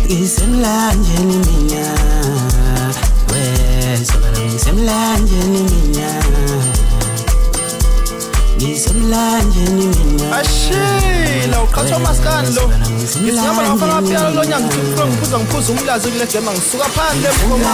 Ngisemlanjeni mina wezobala ngisemlanjeni mina ngisemlanjeni mina ashila uqhathwa maskani lo ngisihamba ngafaka phela lo nyanga ngifuna ngiphuza umlazi kule game ngisuka phandle ebukhoma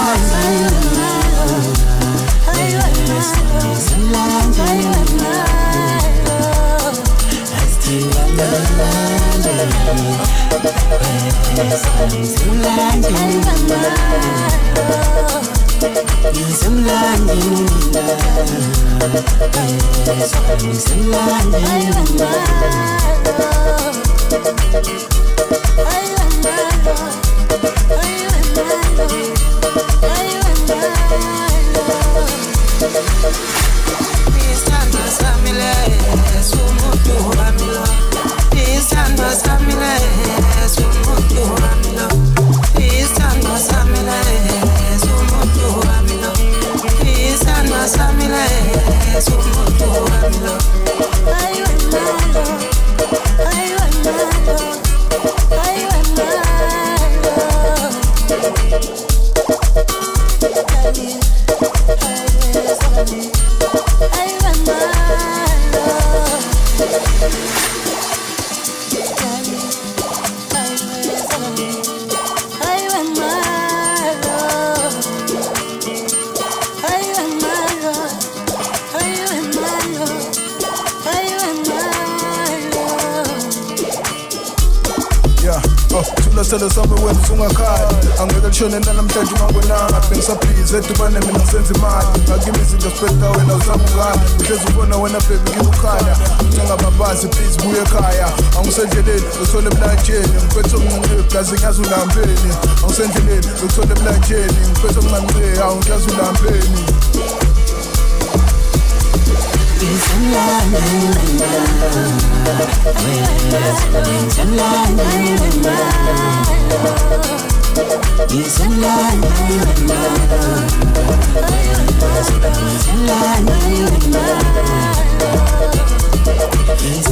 Selo sami wena ungakhali angeke lishone namhlanje ungabonanga bengisaphize edubane mina ngisenza imali ngakimi izinto siphetha wena uzamukani uhlezi ubona wena baby ngibukhanya njengababazi please buye ekhaya angisendleleni uthole emlanjeni ngiphethe omncane gazi ngiyazi ulambeni angisendleleni uthole emlanjeni ngiphethe omncane awungiyazi ulambeni It's